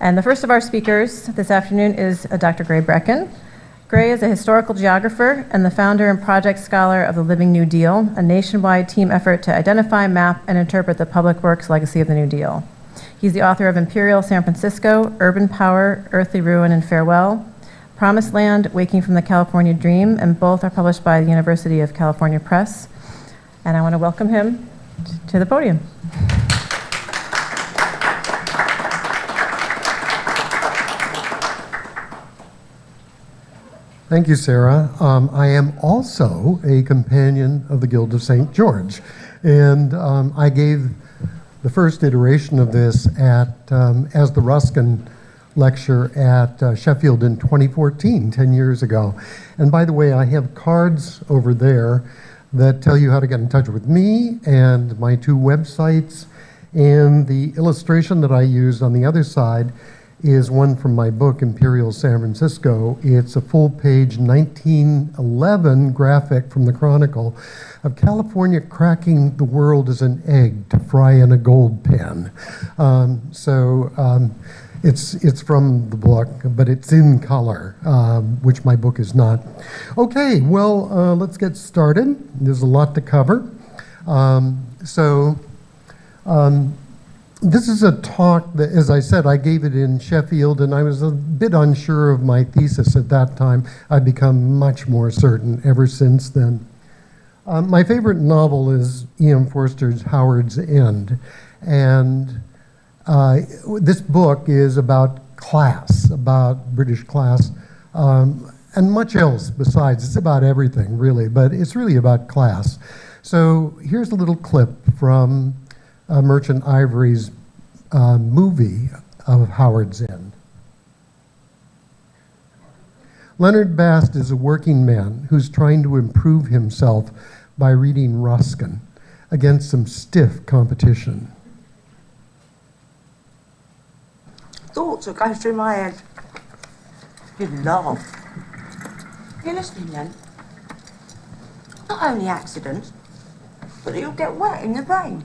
And the first of our speakers this afternoon is Dr. Gray Brechin. Gray is a historical geographer and the founder and project scholar of the Living New Deal, a nationwide team effort to identify, map, and interpret the public works legacy of the New Deal. He's the author of Imperial San Francisco, Urban Power, Earthly Ruin and Farewell, Promised Land, Waking from the California Dream, and both are published by the University of California Press. And I want to welcome him to the podium. Thank you, Sarah. I am also a companion of the Guild of St. George, and I gave the first iteration of this as the Ruskin lecture at Sheffield in 2014, 10 years ago. And by the way, I have cards over there that tell you how to get in touch with me and my two websites, and the illustration that I used on the other side is one from my book, Imperial San Francisco. It's a full-page 1911 graphic from the Chronicle of California cracking the world as an egg to fry in a gold pan. It's from the book, but it's in color, which my book is not. Okay, well, let's get started. There's a lot to cover. This is a talk that, as I said, I gave it in Sheffield, and I was a bit unsure of my thesis at that time. I've become much more certain ever since then. My favorite novel is E.M. Forster's Howard's End, and this book is about class, about British class, and much else besides. It's about everything, really, but it's really about class. So here's a little clip from Merchant Ivory's movie of Howard's End. Leonard Bast is a working man who's trying to improve himself by reading Ruskin against some stiff competition. Thoughts that go through my head. You laugh. You're listening then? Not only accidents, but you'll get wet in the rain.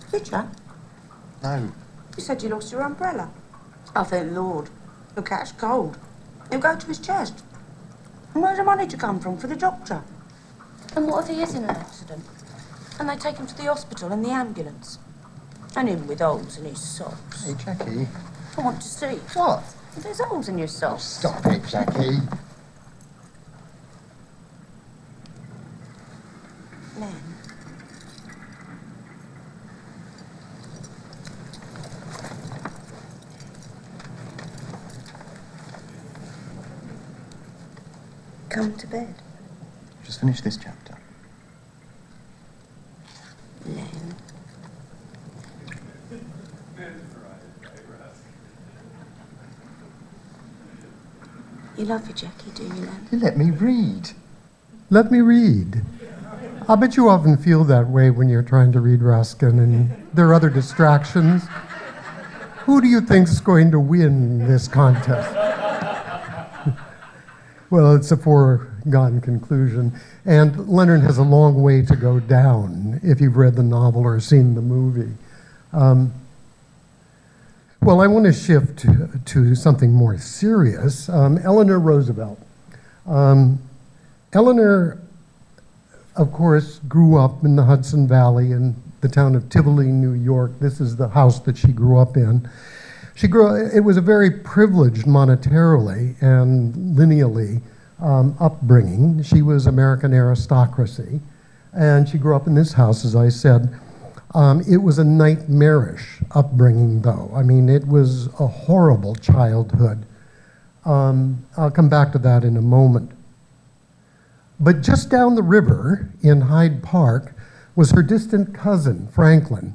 Did you? No. You said you lost your umbrella. I think, Lord, he'll catch cold. He'll go to his chest. And where's the money to come from for the doctor? And what if he is in an accident? And they take him to the hospital in the ambulance? And him with holes in his socks. Hey, Jackie. I want to see. What? There's holes in your socks. Stop it, Jackie. Len. Come to bed. Just finish this chapter. Len. You love your Jackie, do you, Len? You let me read. Let me read. I bet you often feel that way when you're trying to read Ruskin and there are other distractions. Who do you think is going to win this contest? Well, it's a foregone conclusion. And Leonard has a long way to go down if you've read the novel or seen the movie. Well, I want to shift to something more serious. Eleanor Roosevelt. Eleanor, of course, grew up in the Hudson Valley in the town of Tivoli, New York. This is the house that she grew up in. It was a very privileged monetarily and lineally upbringing. She was American aristocracy, and she grew up in this house, as I said. It was a nightmarish upbringing, though. I mean, it was a horrible childhood. I'll come back to that in a moment. But just down the river in Hyde Park was her distant cousin, Franklin.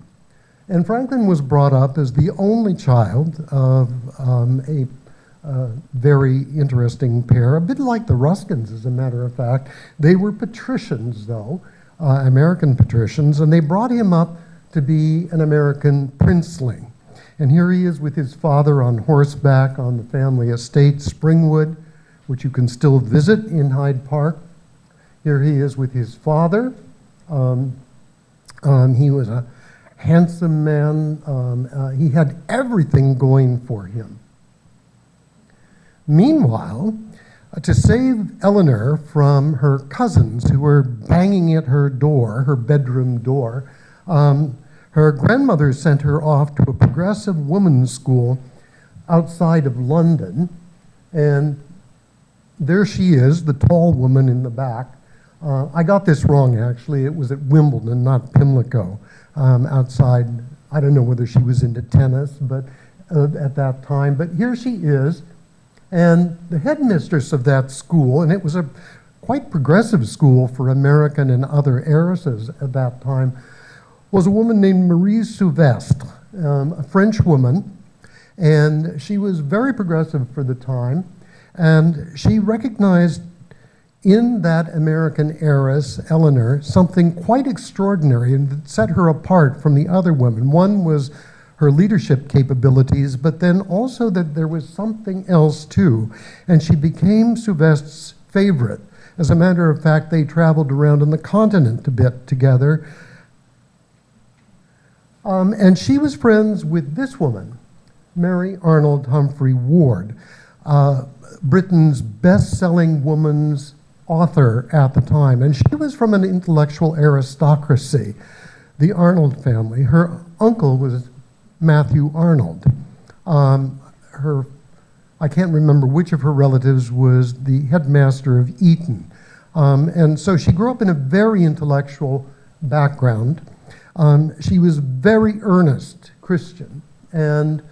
And Franklin was brought up as the only child of a very interesting pair, a bit like the Ruskins, as a matter of fact. They were patricians, though, American patricians, and they brought him up to be an American princeling. And here he is with his father on horseback on the family estate, Springwood, which you can still visit in Hyde Park. Here he is with his father. He was a handsome man. He had everything going for him. Meanwhile, to save Eleanor from her cousins who were banging at her door, her bedroom door, her grandmother sent her off to a progressive women's school outside of London, and there she is, the tall woman in the back. I got this wrong, actually. It was at Wimbledon, not Pimlico, outside. I don't know whether she was into tennis but at that time, but here she is. And the headmistress of that school, and it was a quite progressive school for American and other heiresses at that time, was a woman named Marie Souvestre, a French woman, and she was very progressive for the time, and she recognized in that American heiress, Eleanor, something quite extraordinary and that set her apart from the other women. One was her leadership capabilities, but then also that there was something else too. And she became Souvestre's favorite. As a matter of fact, they traveled around on the continent a bit together. And she was friends with this woman, Mary Arnold Humphrey Ward, Britain's best-selling woman's author at the time. And she was from an intellectual aristocracy, the Arnold family. Her uncle was Matthew Arnold. I can't remember which of her relatives was the headmaster of Eton. And so she grew up in a very intellectual background. She was very earnest Christian. And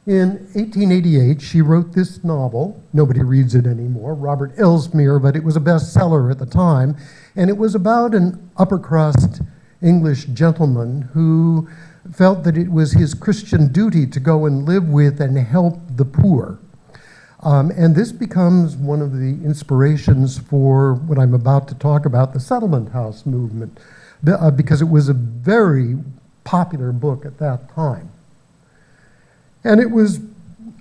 in 1888, she wrote this novel. Nobody reads it anymore, Robert Elsmere, but it was a bestseller at the time. And it was about an upper crust English gentleman who felt that it was his Christian duty to go and live with and help the poor. And this becomes one of the inspirations for what I'm about to talk about, the settlement house movement, because it was a very popular book at that time. And it was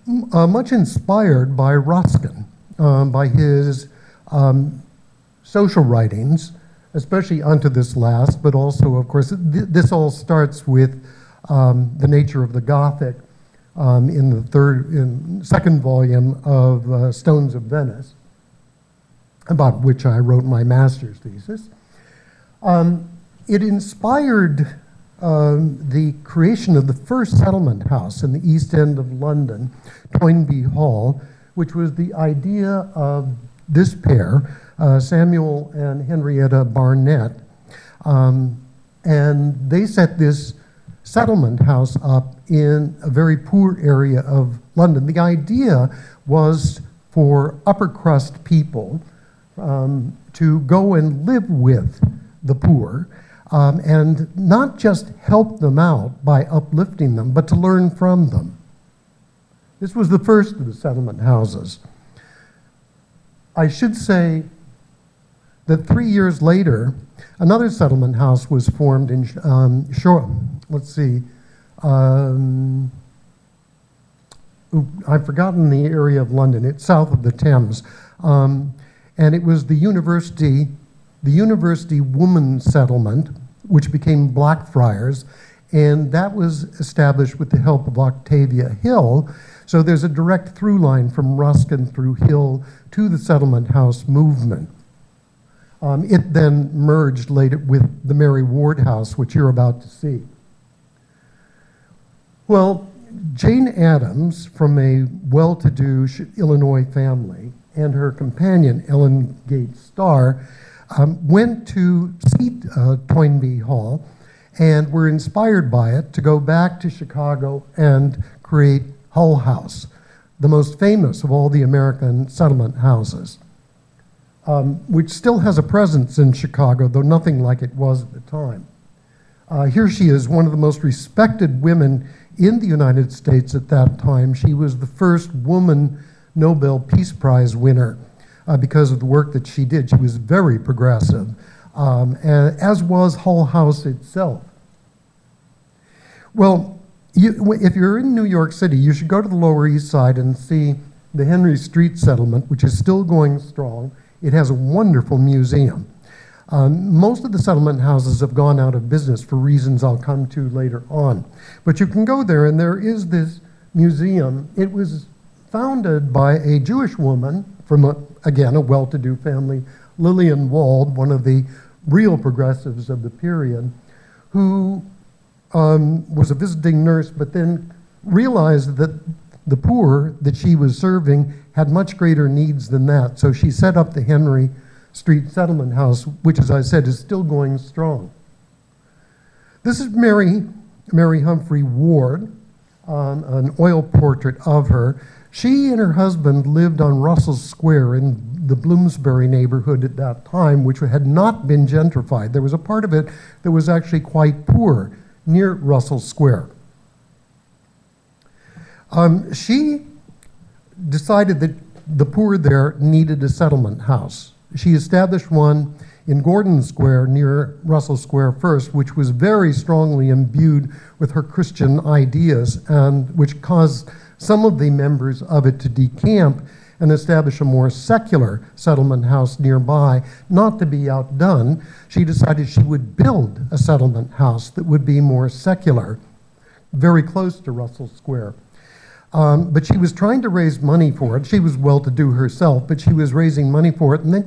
much inspired by Ruskin, by his social writings, especially onto this last, but also, of course, this all starts with the nature of the Gothic in the second volume of Stones of Venice, about which I wrote my master's thesis. It inspired the creation of the first settlement house in the East End of London, Toynbee Hall, which was the idea of this pair, Samuel and Henrietta Barnett, and they set this settlement house up in a very poor area of London. The idea was for upper crust people to go and live with the poor, and not just help them out by uplifting them, but to learn from them. This was the first of the settlement houses. I should say that 3 years later, another settlement house was formed in I've forgotten the area of London. It's south of the Thames. And it was the University Women's Settlement, which became Blackfriars, and that was established with the help of Octavia Hill. So there's a direct through line from Ruskin through Hill to the settlement house movement. It then merged later with the Mary Ward House, which you're about to see. Well, Jane Addams, from a well-to-do Illinois family, and her companion, Ellen Gates Starr, went to see Toynbee Hall and were inspired by it to go back to Chicago and create Hull House, the most famous of all the American settlement houses, which still has a presence in Chicago, though nothing like it was at the time. Here she is, one of the most respected women in the United States at that time. She was the first woman Nobel Peace Prize winner because of the work that she did. She was very progressive, as was Hull House itself. Well, if you're in New York City, you should go to the Lower East Side and see the Henry Street Settlement, which is still going strong. It has a wonderful museum. Most of the settlement houses have gone out of business for reasons I'll come to later on. But you can go there, and there is this museum. It was founded by a Jewish woman from, again, a well-to-do family, Lillian Wald, one of the real progressives of the period, who was a visiting nurse, but then realized that the poor that she was serving had much greater needs than that. So she set up the Henry Street Settlement House, which, as I said, is still going strong. This is Mary Humphrey Ward, an oil portrait of her. She and her husband lived on Russell Square in the Bloomsbury neighborhood at that time, which had not been gentrified. There was a part of it that was actually quite poor near Russell Square. She decided that the poor there needed a settlement house. She established one in Gordon Square near Russell Square first, which was very strongly imbued with her Christian ideas, and which caused some of the members of it to decamp and establish a more secular settlement house nearby. Not to be outdone, she decided she would build a settlement house that would be more secular, very close to Russell Square. But she was trying to raise money for it. She was well-to-do herself, but she was raising money for it. And then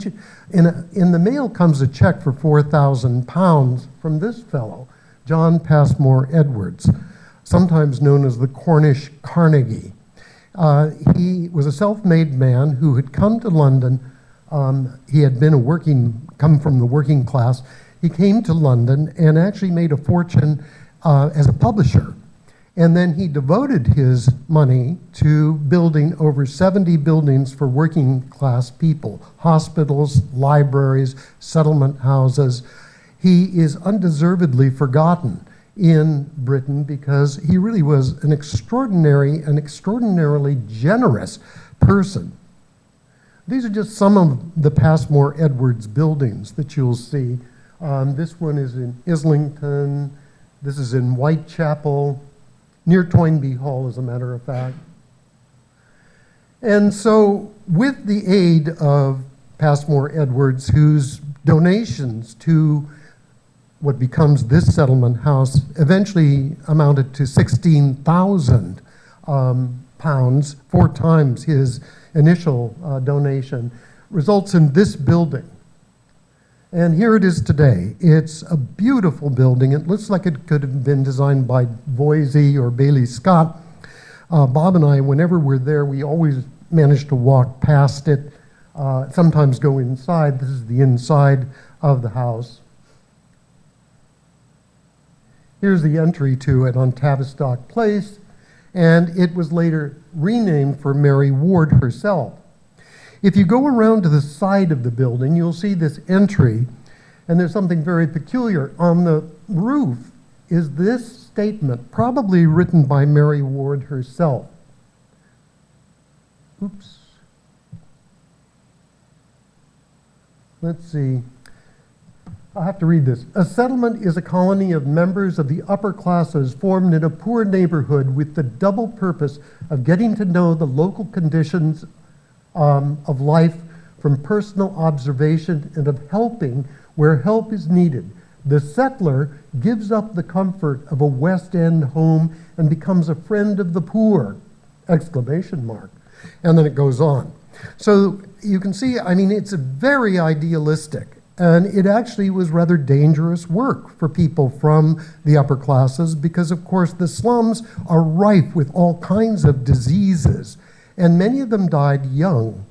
in the mail comes a check for £4,000 from this fellow, John Passmore Edwards, sometimes known as the Cornish Carnegie. He was a self-made man who had come to London. He had been come from the working class. He came to London and actually made a fortune as a publisher. And then he devoted his money to building over 70 buildings for working class people, hospitals, libraries, settlement houses. He is undeservedly forgotten in Britain because he really was an extraordinarily generous person. These are just some of the Passmore Edwards buildings that you'll see. This one is in Islington. This is in Whitechapel, near Toynbee Hall, as a matter of fact. And so, with the aid of Passmore Edwards, whose donations to what becomes this settlement house eventually amounted to 16,000 pounds, 4 times his initial donation, results in this building. And here it is today. It's a beautiful building. It looks like it could have been designed by Voisey or Bailey Scott. Bob and I, whenever we're there, we always manage to walk past it, sometimes go inside. This is the inside of the house. Here's the entry to it on Tavistock Place, and it was later renamed for Mary Ward herself. If you go around to the side of the building, you'll see this entry, and there's something very peculiar. On the roof is this statement, probably written by Mary Ward herself. Oops. Let's see. I'll have to read this. A settlement is a colony of members of the upper classes formed in a poor neighborhood with the double purpose of getting to know the local conditions of life from personal observation and of helping where help is needed. The settler gives up the comfort of a West End home and becomes a friend of the poor! Exclamation mark. And then it goes on. So you can see, I mean, it's very idealistic. And it actually was rather dangerous work for people from the upper classes because, of course, the slums are rife with all kinds of diseases. And many of them died young,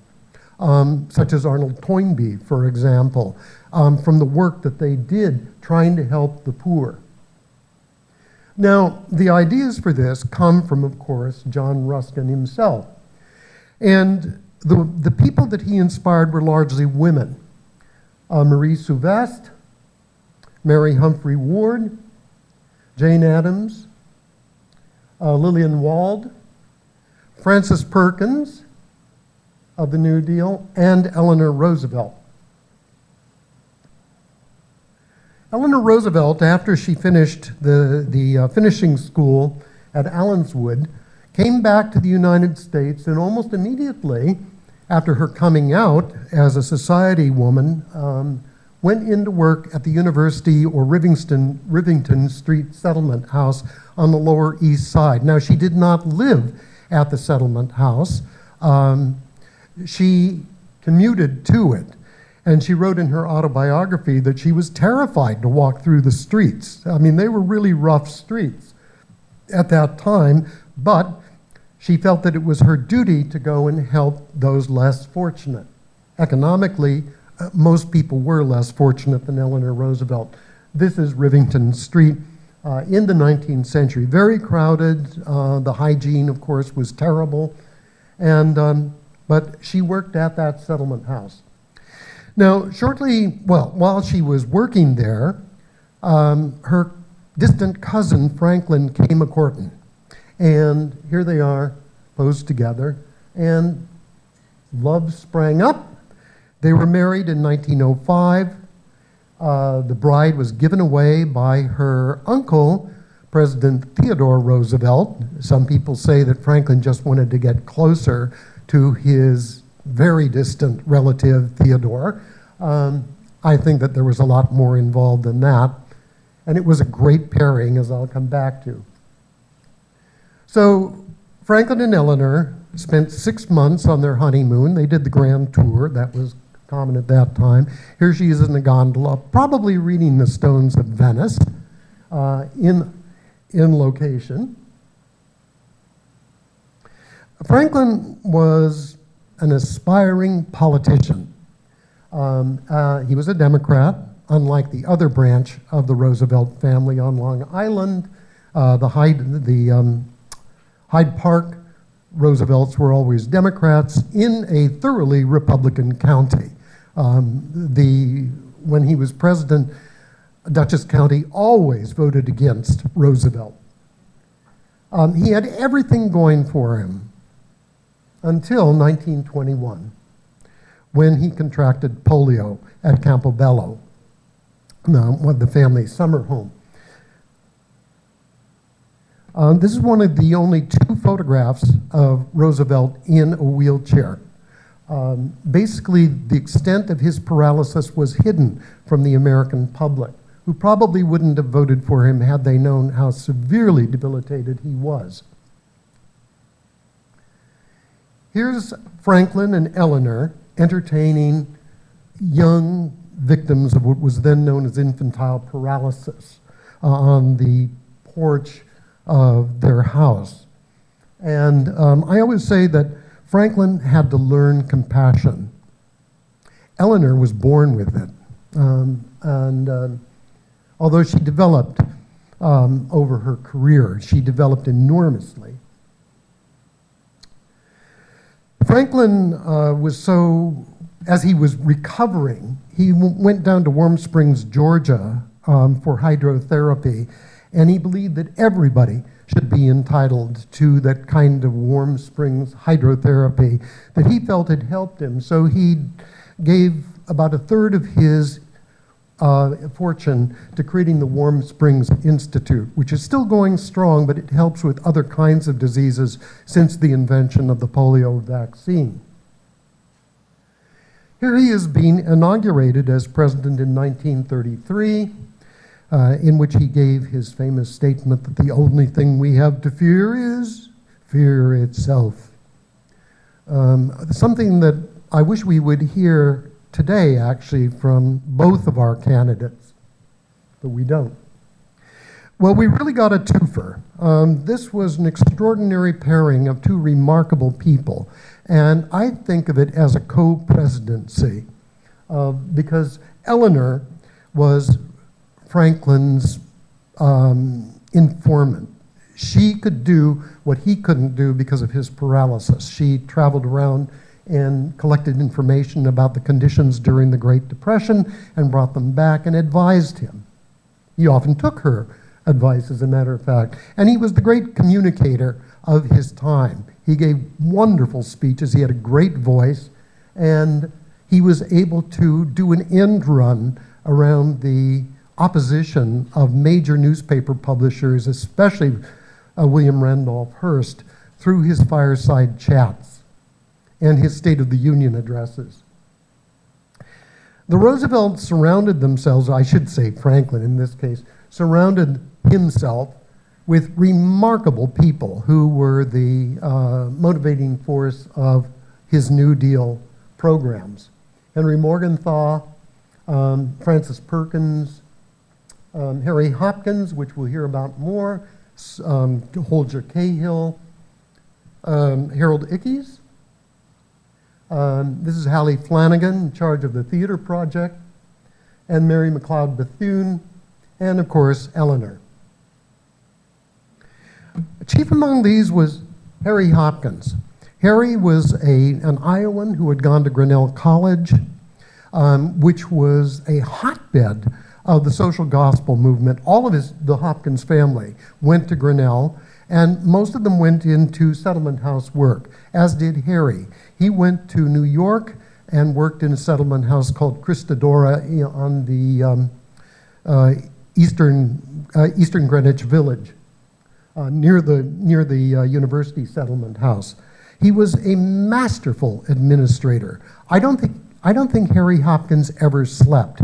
such as Arnold Toynbee, for example, from the work that they did trying to help the poor. Now, the ideas for this come from, of course, John Ruskin himself. And the people that he inspired were largely women. Marie Souvestre, Mary Humphrey Ward, Jane Addams, Lillian Wald, Frances Perkins of the New Deal, and Eleanor Roosevelt. Eleanor Roosevelt, after she finished the finishing school at Allenswood, came back to the United States, and almost immediately after her coming out as a society woman, went into work at the University or Rivington Street Settlement House on the Lower East Side. Now, she did not live at the settlement house. She commuted to it, and she wrote in her autobiography that she was terrified to walk through the streets. I mean, they were really rough streets at that time, but she felt that it was her duty to go and help those less fortunate. Economically, most people were less fortunate than Eleanor Roosevelt. This is Rivington Street in the 19th century. Very crowded. The hygiene, of course, was terrible. But she worked at that settlement house. Now, while she was working there, her distant cousin, Franklin, came a-courting. And here they are, posed together, and love sprang up. They were married in 1905. The bride was given away by her uncle, President Theodore Roosevelt. Some people say that Franklin just wanted to get closer to his very distant relative, Theodore. I think that there was a lot more involved than that. And it was a great pairing, as I'll come back to. So Franklin and Eleanor spent 6 months on their honeymoon. They did the grand tour. That was common at that time. Here she is in a gondola, probably reading the Stones of Venice in location. Franklin was an aspiring politician. He was a Democrat, unlike the other branch of the Roosevelt family on Long Island. The Hyde Park Roosevelts were always Democrats in a thoroughly Republican county. When he was president, Dutchess County always voted against Roosevelt. He had everything going for him until 1921, when he contracted polio at Campobello, the family's summer home. This is one of the only 2 photographs of Roosevelt in a wheelchair. Basically, the extent of his paralysis was hidden from the American public, who probably wouldn't have voted for him had they known how severely debilitated he was. Here's Franklin and Eleanor entertaining young victims of what was then known as infantile paralysis on the porch of their house. And I always say that Franklin had to learn compassion. Eleanor was born with it. Although she developed over her career, she developed enormously. Franklin as he was recovering, he went down to Warm Springs, Georgia for hydrotherapy, and he believed that everybody should be entitled to that kind of Warm Springs hydrotherapy that he felt had helped him. So he gave about a third of his fortune to creating the Warm Springs Institute, which is still going strong, but it helps with other kinds of diseases since the invention of the polio vaccine. Here he is being inaugurated as president in 1933, in which he gave his famous statement that the only thing we have to fear is fear itself. Something that I wish we would hear today, actually, from both of our candidates, but we don't. Well, we really got a twofer. This was an extraordinary pairing of 2 remarkable people, and I think of it as a co-presidency, because Eleanor was Franklin's informant. She could do what he couldn't do because of his paralysis. She traveled around and collected information about the conditions during the Great Depression and brought them back and advised him. He often took her advice, as a matter of fact. And he was the great communicator of his time. He gave wonderful speeches. He had a great voice. And he was able to do an end run around the opposition of major newspaper publishers, especially William Randolph Hearst, through his fireside chats and his State of the Union addresses. The Roosevelts surrounded themselves, I should say Franklin in this case, surrounded himself with remarkable people who were the motivating force of his New Deal programs. Henry Morgenthau, Francis Perkins, Harry Hopkins, which we'll hear about more, Holger Cahill, Harold Ickes. This is Hallie Flanagan, in charge of the theater project, and Mary McLeod Bethune, and of course, Eleanor. Chief among these was Harry Hopkins. Harry was an Iowan who had gone to Grinnell College, which was a hotbed of the social gospel movement. All of the Hopkins family went to Grinnell, and most of them went into settlement house work, as did Harry. He went to New York and worked in a settlement house called Christodora on the eastern Greenwich Village, near the University Settlement House. He was a masterful administrator. I don't think Harry Hopkins ever slept.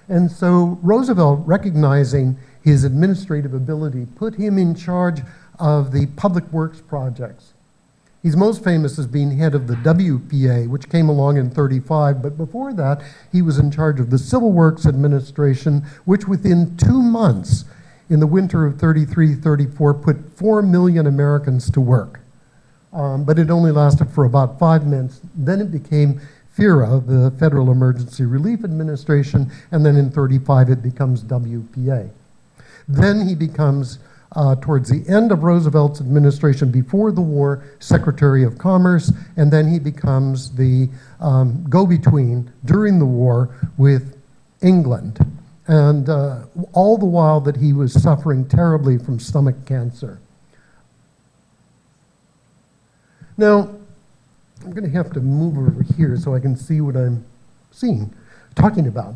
And so Roosevelt, recognizing his administrative ability, put him in charge of the public works projects. He's most famous as being head of the WPA, which came along in '35, but before that, he was in charge of the Civil Works Administration, which within 2 months, in the winter of '33-34, put 4 million Americans to work. But it only lasted for about 5 months. Then it became FERA, the Federal Emergency Relief Administration, and then in '35 it becomes WPA. Then he becomes, towards the end of Roosevelt's administration before the war, Secretary of Commerce, and then he becomes the go-between during the war with England. And all the while that he was suffering terribly from stomach cancer. Now, I'm going to have to move over here so I can see what I'm talking about.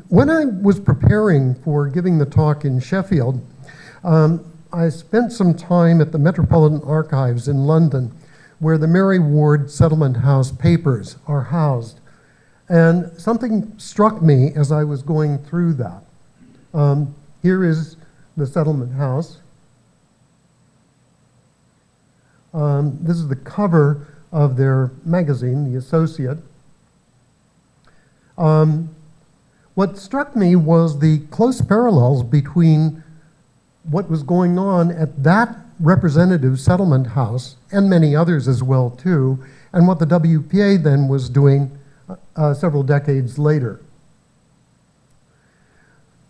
When I was preparing for giving the talk in Sheffield, I spent some time at the Metropolitan Archives in London, where the Mary Ward Settlement House papers are housed. And something struck me as I was going through that. Here is the settlement house. This is the cover of their magazine, The Associate. What struck me was the close parallels between what was going on at that representative settlement house, and many others as well too, and what the WPA then was doing several decades later.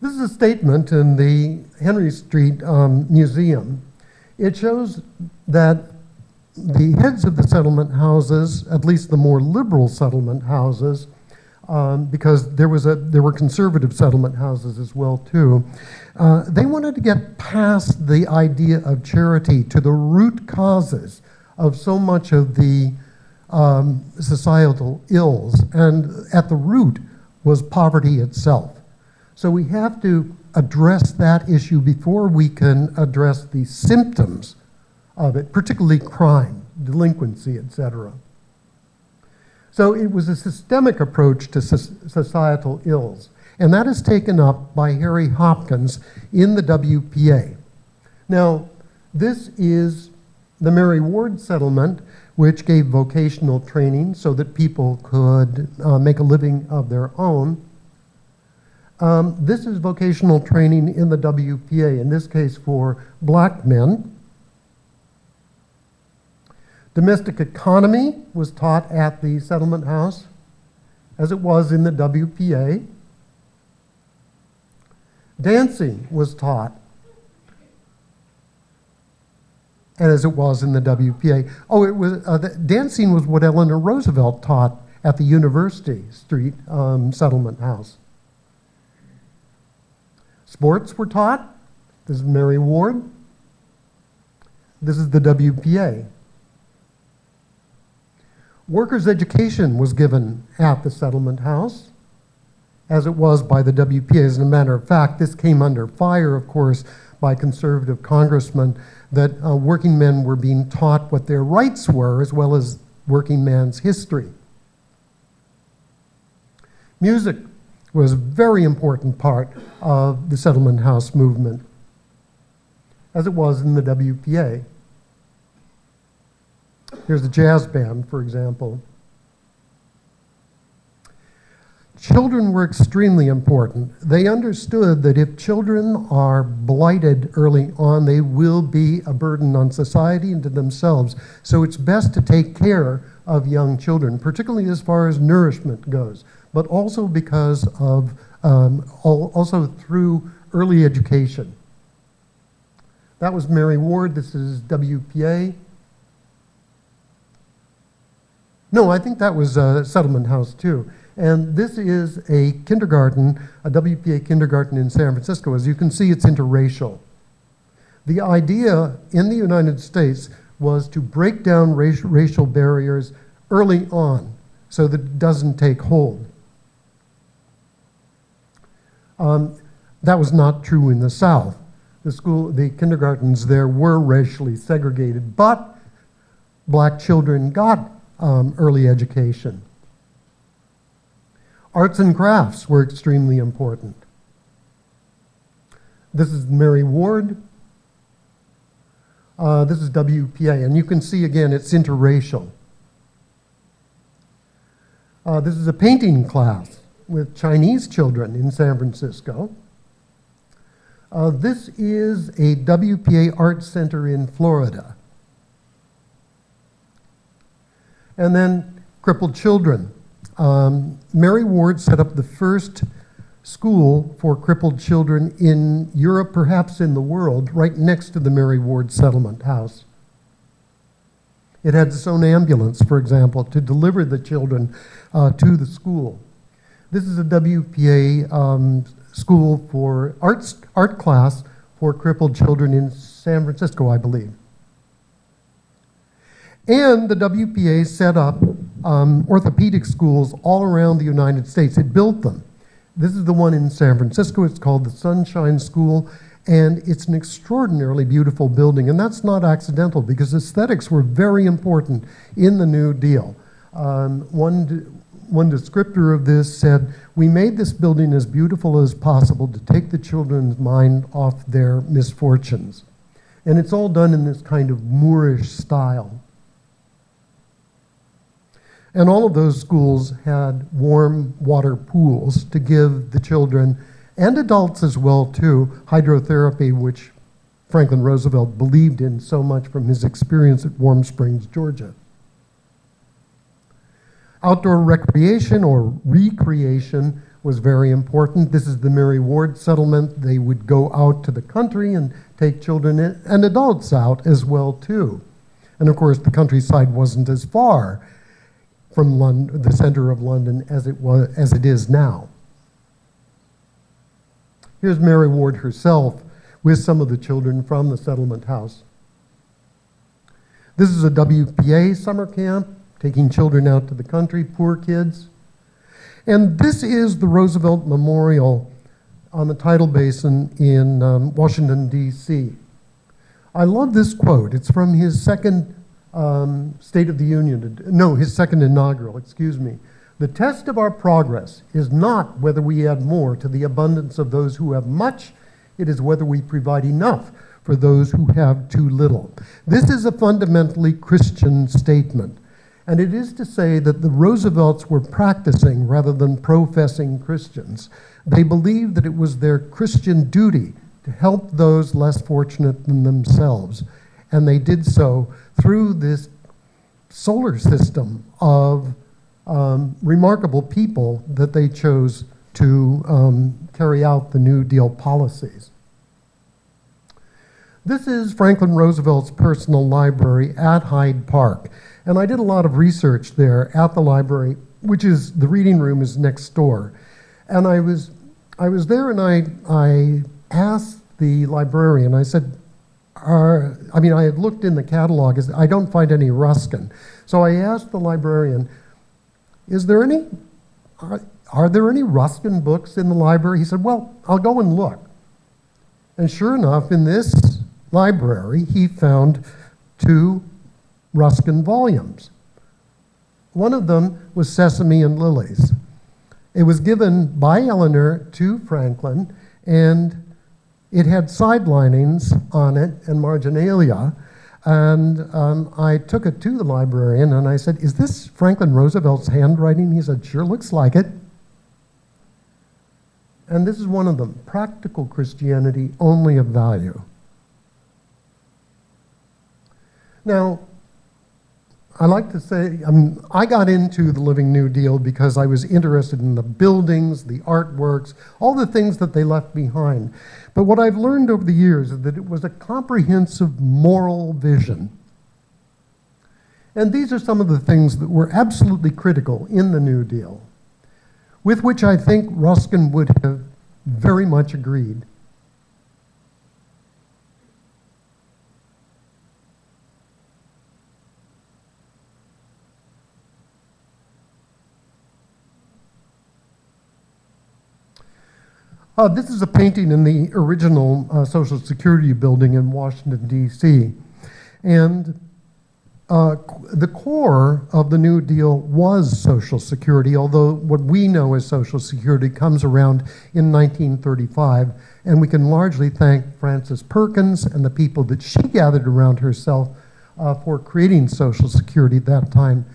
This is a statement in the Henry Street Museum. It shows that the heads of the settlement houses, at least the more liberal settlement houses, because there were conservative settlement houses as well too, they wanted to get past the idea of charity to the root causes of so much of the societal ills, and at the root was poverty itself. So we have to address that issue before we can address the symptoms of it, particularly crime, delinquency, etc. So it was a systemic approach to societal ills, and that is taken up by Harry Hopkins in the WPA. Now, this is the Mary Ward settlement, which gave vocational training so that people could make a living of their own. This is vocational training in the WPA, in this case for black men. Domestic economy was taught at the settlement house, as it was in the WPA. Dancing was taught, and as it was in the WPA. Oh, it was dancing was what Eleanor Roosevelt taught at the University Street settlement house. Sports were taught. This is Mary Ward. This is the WPA. Workers' education was given at the settlement house, as it was by the WPA. As a matter of fact, this came under fire, of course, by conservative congressmen, that working men were being taught what their rights were, as well as working man's history. Music was a very important part of the settlement house movement, as it was in the WPA. Here's a jazz band, for example. Children were extremely important. They understood that if children are blighted early on, they will be a burden on society and to themselves. So it's best to take care of young children, particularly as far as nourishment goes, but also because of, also through early education. That was Mary Ward. This is WPA. No, I think that was Settlement House too. And this is a kindergarten, a WPA kindergarten in San Francisco. As you can see, it's interracial. The idea in the United States was to break down racial barriers early on so that it doesn't take hold. That was not true in the South. The kindergartens there were racially segregated, but black children got early education. Arts and crafts were extremely important. This is Mary Ward. This is WPA, and you can see again it's interracial. This is a painting class with Chinese children in San Francisco. This is a WPA art center in Florida. And then crippled children. Mary Ward set up the first school for crippled children in Europe, perhaps in the world, right next to the Mary Ward Settlement House. It had its own ambulance, for example, to deliver the children to the school. This is a WPA school for art class for crippled children in San Francisco, I believe. And the WPA set up orthopedic schools all around the United States. It built them. This is the one in San Francisco. It's called the Sunshine School, and it's an extraordinarily beautiful building. And that's not accidental, because aesthetics were very important in the New Deal. One descriptor of this said, "We made this building as beautiful as possible to take the children's mind off their misfortunes." And it's all done in this kind of Moorish style. And all of those schools had warm water pools to give the children, and adults as well too, hydrotherapy, which Franklin Roosevelt believed in so much from his experience at Warm Springs, Georgia. Outdoor recreation or recreation was very important. This is the Mary Ward settlement. They would go out to the country and take children and adults out as well too. And of course the countryside wasn't as far from London, the center of London, as it is now. Here's Mary Ward herself with some of the children from the settlement house. This is a WPA summer camp, taking children out to the country, poor kids. And this is the Roosevelt Memorial on the tidal basin in Washington, D.C. I love this quote. It's from his second State of the Union, no, his second inaugural, excuse me. "The test of our progress is not whether we add more to the abundance of those who have much, it is whether we provide enough for those who have too little." This is a fundamentally Christian statement, and it is to say that the Roosevelts were practicing rather than professing Christians. They believed that it was their Christian duty to help those less fortunate than themselves, and they did so through this solar system of remarkable people that they chose to carry out the New Deal policies. This is Franklin Roosevelt's personal library at Hyde Park, and I did a lot of research there at the library, which is, the reading room is next door. And I was there, and I asked the librarian, I said, I had looked in the catalog, I don't find any Ruskin. So I asked the librarian, are there any Ruskin books in the library? He said, "Well, I'll go and look." And sure enough, in this library, he found 2 Ruskin volumes. One of them was Sesame and Lilies. It was given by Eleanor to Franklin, and it had side linings on it and marginalia. And I took it to the librarian and I said, "Is this Franklin Roosevelt's handwriting?" He said, "Sure looks like it." And this is one of them, practical Christianity only of value. Now, I like to say, I got into the Living New Deal because I was interested in the buildings, the artworks, all the things that they left behind. But what I've learned over the years is that it was a comprehensive moral vision. And these are some of the things that were absolutely critical in the New Deal, with which I think Ruskin would have very much agreed. This is a painting in the original Social Security building in Washington, D.C. And the core of the New Deal was Social Security, although what we know as Social Security comes around in 1935, and we can largely thank Frances Perkins and the people that she gathered around herself for creating Social Security at that time.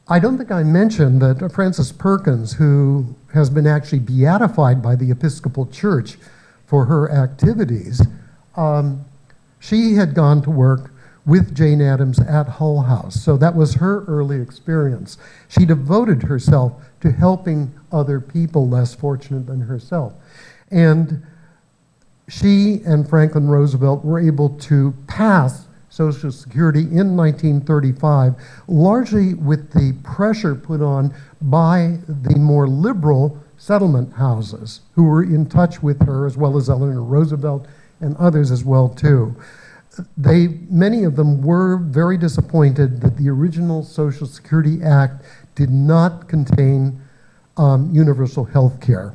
I don't think I mentioned that Frances Perkins, who has been actually beatified by the Episcopal Church for her activities, she had gone to work with Jane Addams at Hull House. So that was her early experience. She devoted herself to helping other people less fortunate than herself. And she and Franklin Roosevelt were able to pass Social Security in 1935, largely with the pressure put on by the more liberal settlement houses who were in touch with her, as well as Eleanor Roosevelt and others as well too. Many of them were very disappointed that the original Social Security Act did not contain universal health care.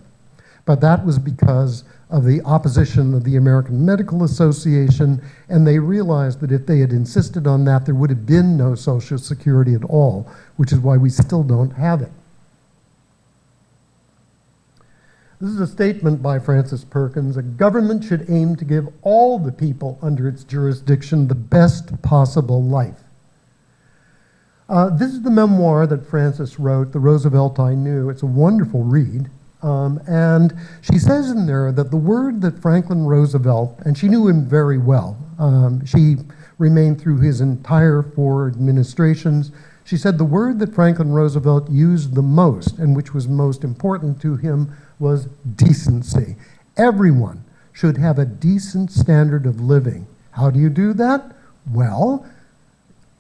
But that was because of the opposition of the American Medical Association, and they realized that if they had insisted on that, there would have been no Social Security at all, which is why we still don't have it. This is a statement by Frances Perkins: "A government should aim to give all the people under its jurisdiction the best possible life." This is the memoir that Frances wrote, The Roosevelt I Knew. It's a wonderful read. And she says in there that the word that Franklin Roosevelt, and she knew him very well, she remained through his entire 4 administrations. She said the word that Franklin Roosevelt used the most, and which was most important to him, was decency. Everyone should have a decent standard of living. How do you do that? Well,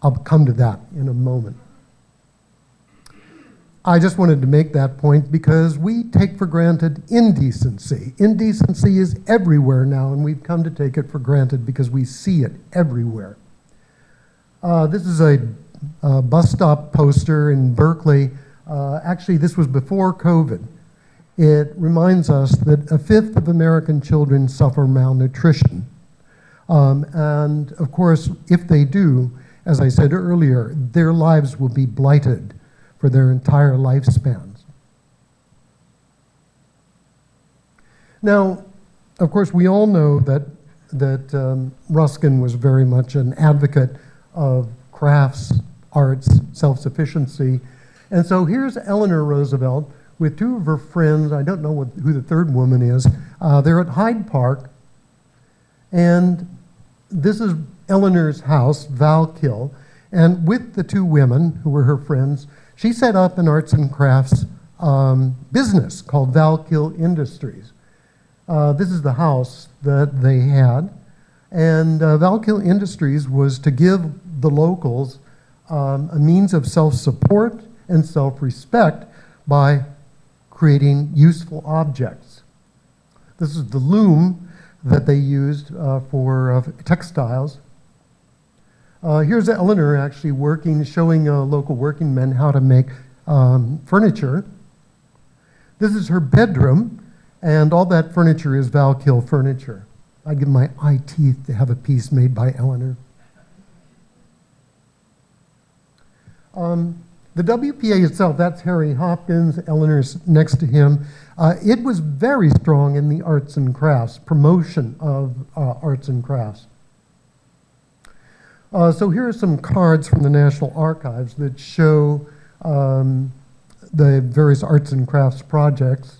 I'll come to that in a moment. I just wanted to make that point because we take for granted indecency. Indecency is everywhere now, and we've come to take it for granted because we see it everywhere. This is a bus stop poster in Berkeley. Actually, this was before COVID. It reminds us that 1/5 of American children suffer malnutrition. And of course, if they do, as I said earlier, their lives will be blighted for their entire lifespans. Now, of course, we all know that Ruskin was very much an advocate of crafts, arts, self-sufficiency. And so here's Eleanor Roosevelt with 2 of her friends. I don't know who the third woman is. They're at Hyde Park. And this is Eleanor's house, Valkill. And with the 2 women who were her friends, she set up an arts and crafts business called Valkill Industries. This is the house that they had. And Valkill Industries was to give the locals a means of self-support and self-respect by creating useful objects. This is the loom that they used for textiles. Here's Eleanor actually working, showing local working men how to make furniture. This is her bedroom, and all that furniture is Valkill furniture. I'd give my eye teeth to have a piece made by Eleanor. The WPA itself, that's Harry Hopkins, Eleanor's next to him. It was very strong in the arts and crafts, promotion of arts and crafts. So here are some cards from the National Archives that show the various arts and crafts projects.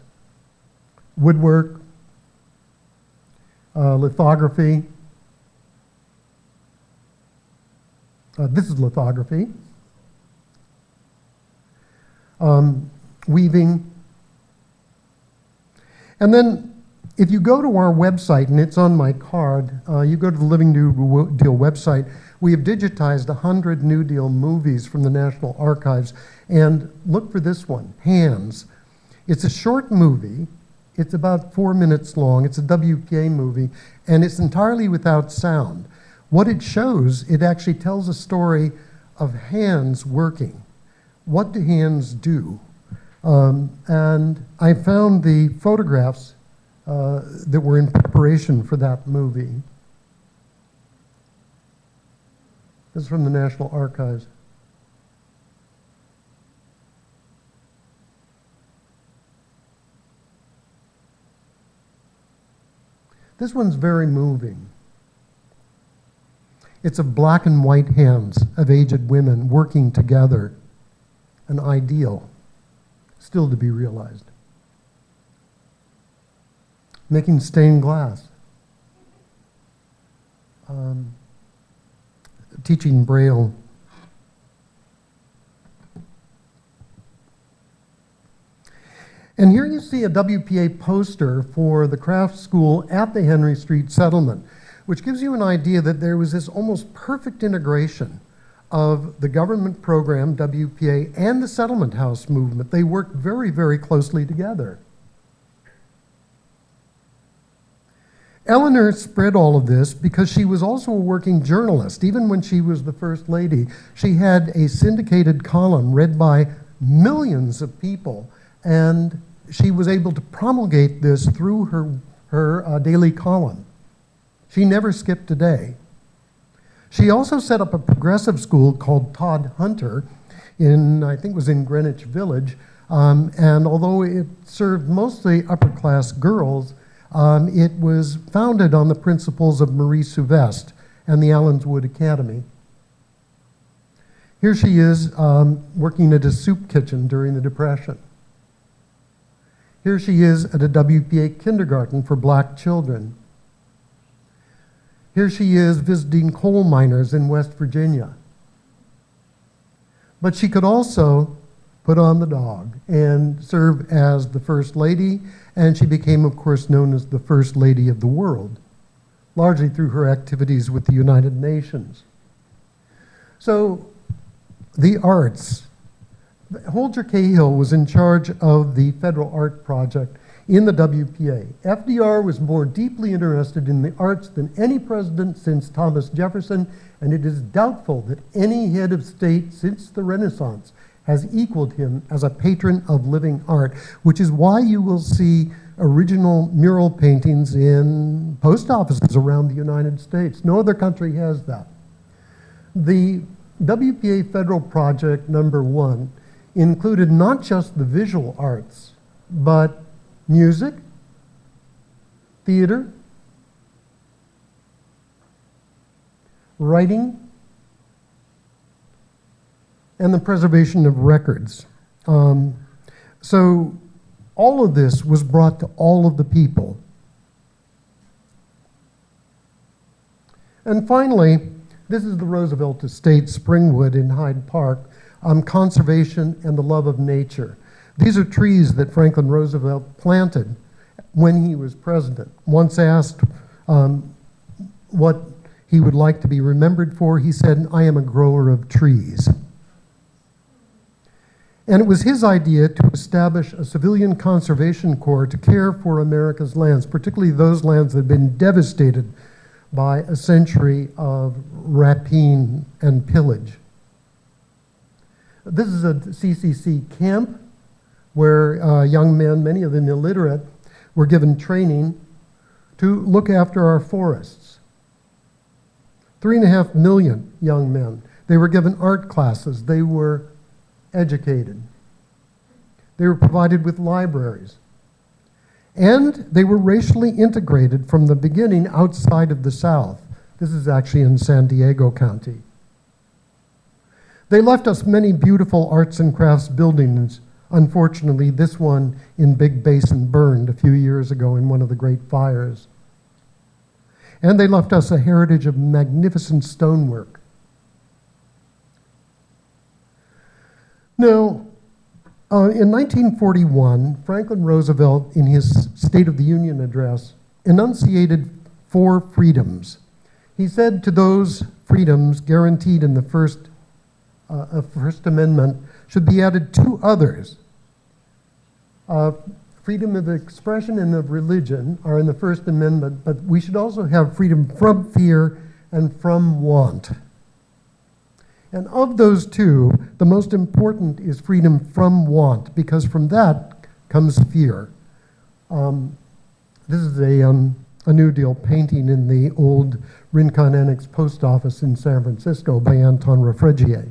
Woodwork, lithography. This is lithography. Weaving. And then if you go to our website, and it's on my card, you go to the Living New Deal website, we have digitized 100 New Deal movies from the National Archives, and look for this one, Hands. It's a short movie. It's about 4 minutes long. It's a WPA movie, and it's entirely without sound. What it shows, it actually tells a story of hands working. What do hands do? And I found the photographs that were in preparation for that movie. This is from the National Archives. This one's very moving. It's of black and white hands of aged women working together, an ideal still to be realized. Making stained glass. Teaching Braille. And here you see a WPA poster for the craft school at the Henry Street settlement, which gives you an idea that there was this almost perfect integration of the government program, WPA, and the settlement house movement. They worked very, very closely together. Eleanor spread all of this because she was also a working journalist. Even when she was the First Lady, she had a syndicated column read by millions of people, and she was able to promulgate this through her daily column. She never skipped a day. She also set up a progressive school called Todd Hunter I think it was in Greenwich Village, and although it served mostly upper-class girls, it was founded on the principles of Marie Souvestre and the Allenswood Academy. Here she is working at a soup kitchen during the Depression. Here she is at a WPA kindergarten for black children. Here she is visiting coal miners in West Virginia. But she could also put on the dog and serve as the First Lady, and she became, of course, known as the First Lady of the World, largely through her activities with the United Nations. So, the arts. Holger Cahill was in charge of the Federal Art Project in the WPA. FDR was more deeply interested in the arts than any president since Thomas Jefferson, and it is doubtful that any head of state since the Renaissance has equaled him as a patron of living art, which is why you will see original mural paintings in post offices around the United States. No other country has that. The WPA Federal Project #1 included not just the visual arts, but music, theater, writing, and the preservation of records. So all of this was brought to all of the people. And finally, this is the Roosevelt Estate, Springwood in Hyde Park, conservation and the love of nature. These are trees that Franklin Roosevelt planted when he was president. Once asked what he would like to be remembered for, he said, "I am a grower of trees." And it was his idea to establish a civilian conservation corps to care for America's lands, particularly those lands that had been devastated by a century of rapine and pillage. This is a CCC camp where young men, many of them illiterate, were given training to look after our forests. 3.5 million young men. They were given art classes. They were educated. They were provided with libraries. And they were racially integrated from the beginning outside of the South. This is actually in San Diego County. They left us many beautiful arts and crafts buildings. Unfortunately, this one in Big Basin burned a few years ago in one of the great fires. And they left us a heritage of magnificent stonework. Now, in 1941, Franklin Roosevelt, in his State of the Union address, enunciated 4 freedoms. He said to those freedoms guaranteed in the First Amendment should be added 2 others. Freedom of expression and of religion are in the First Amendment, but we should also have freedom from fear and from want. And of those 2, the most important is freedom from want, because from that comes fear. This is a New Deal painting in the old Rincon Annex Post Office in San Francisco by Anton Refrigier.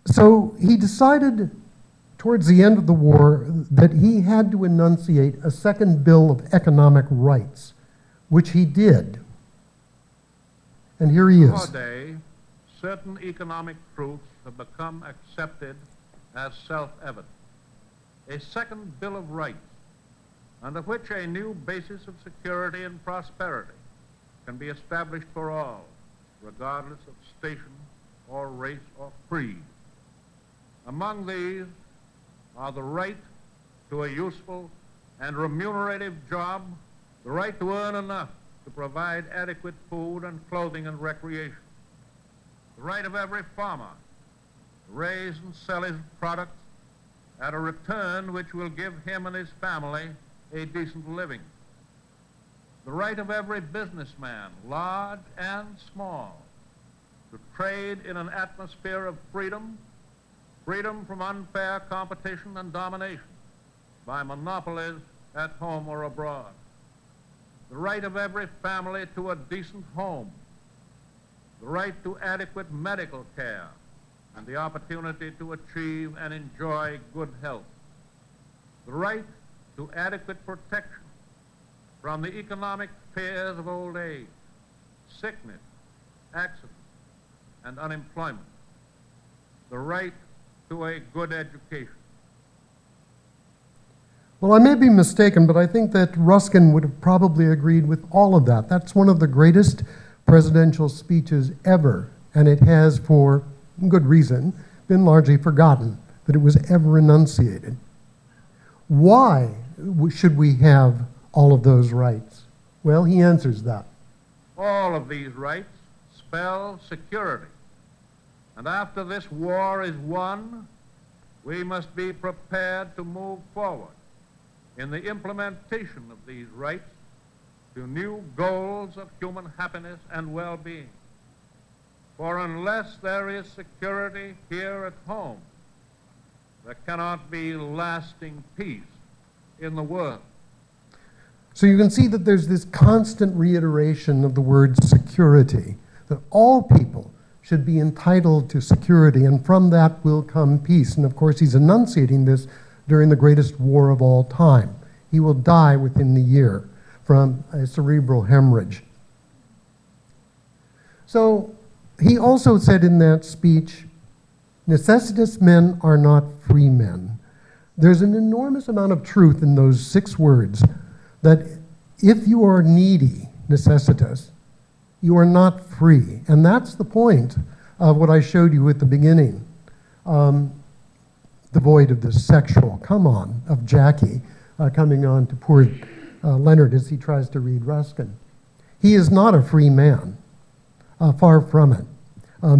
So he decided towards the end of the war that he had to enunciate a second Bill of Economic Rights, which he did. And here he is. Nowadays, certain economic truths have become accepted as self-evident. A second Bill of Rights, under which a new basis of security and prosperity can be established for all, regardless of station or race or creed. Among these are the right to a useful and remunerative job, the right to earn enough to provide adequate food and clothing and recreation, the right of every farmer to raise and sell his products at a return which will give him and his family a decent living, the right of every businessman, large and small, to trade in an atmosphere of freedom, freedom from unfair competition and domination by monopolies at home or abroad, the right of every family to a decent home, the right to adequate medical care, and the opportunity to achieve and enjoy good health, the right to adequate protection from the economic fears of old age, sickness, accident, and unemployment, the right to a good education. Well, I may be mistaken, but I think that Ruskin would have probably agreed with all of that. That's one of the greatest presidential speeches ever, and it has, for good reason, been largely forgotten that it was ever enunciated. Why should we have all of those rights? Well, he answers that. All of these rights spell security. And after this war is won, we must be prepared to move forward in the implementation of these rights to new goals of human happiness and well-being. For unless there is security here at home, there cannot be lasting peace in the world. So you can see that there's this constant reiteration of the word security, that all people should be entitled to security, and from that will come peace. And of course, he's enunciating this during the greatest war of all time. He will die within the year from a cerebral hemorrhage. So he also said in that speech, necessitous men are not free men. There's an enormous amount of truth in those 6 words, that if you are needy, necessitous, you are not free. And that's the point of what I showed you at the beginning. Devoid of the sexual come on of Jackie coming on to poor Leonard as he tries to read Ruskin. He is not a free man, far from it,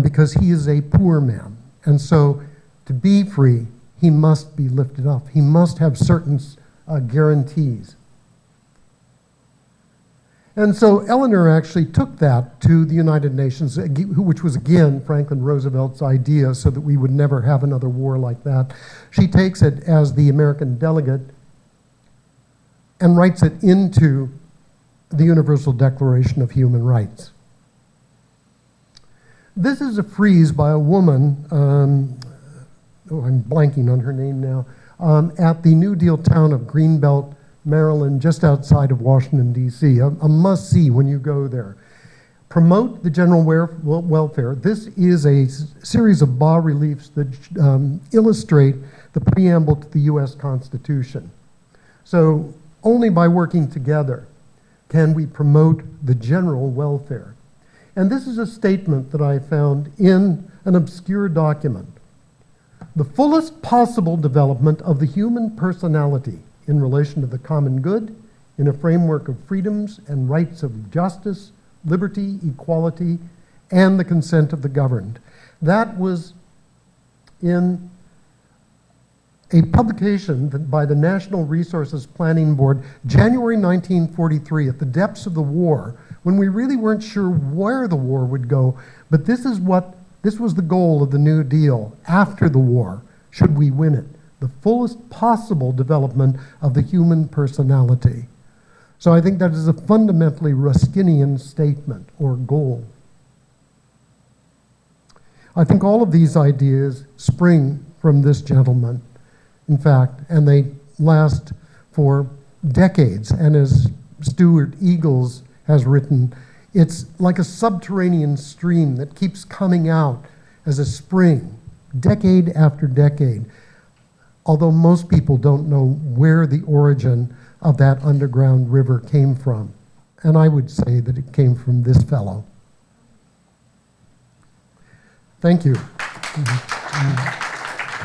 because he is a poor man. And so to be free, he must be lifted up. He must have certain guarantees. And so Eleanor actually took that to the United Nations, which was, again, Franklin Roosevelt's idea, so that we would never have another war like that. She takes it as the American delegate and writes it into the Universal Declaration of Human Rights. This is a frieze by a woman, I'm blanking on her name now, at the New Deal town of Greenbelt, Maryland, just outside of Washington, D.C. A must-see when you go there. Promote the general welfare. This is a series of bas-reliefs that illustrate the preamble to the U.S. Constitution. So only by working together can we promote the general welfare. And this is a statement that I found in an obscure document. The fullest possible development of the human personality in relation to the common good in a framework of freedoms and rights of justice, liberty, equality, and the consent of the governed. That was in a publication by the National Resources Planning Board, January 1943, at the depths of the war, when we really weren't sure where the war would go. But this was the goal of the New Deal after the war, should we win it. The fullest possible development of the human personality. So I think that is a fundamentally Ruskinian statement or goal. I think all of these ideas spring from this gentleman, in fact, and they last for decades. And as Stuart Eagles has written, it's like a subterranean stream that keeps coming out as a spring, decade after decade, although most people don't know where the origin of that underground river came from. And I would say that it came from this fellow. Thank you.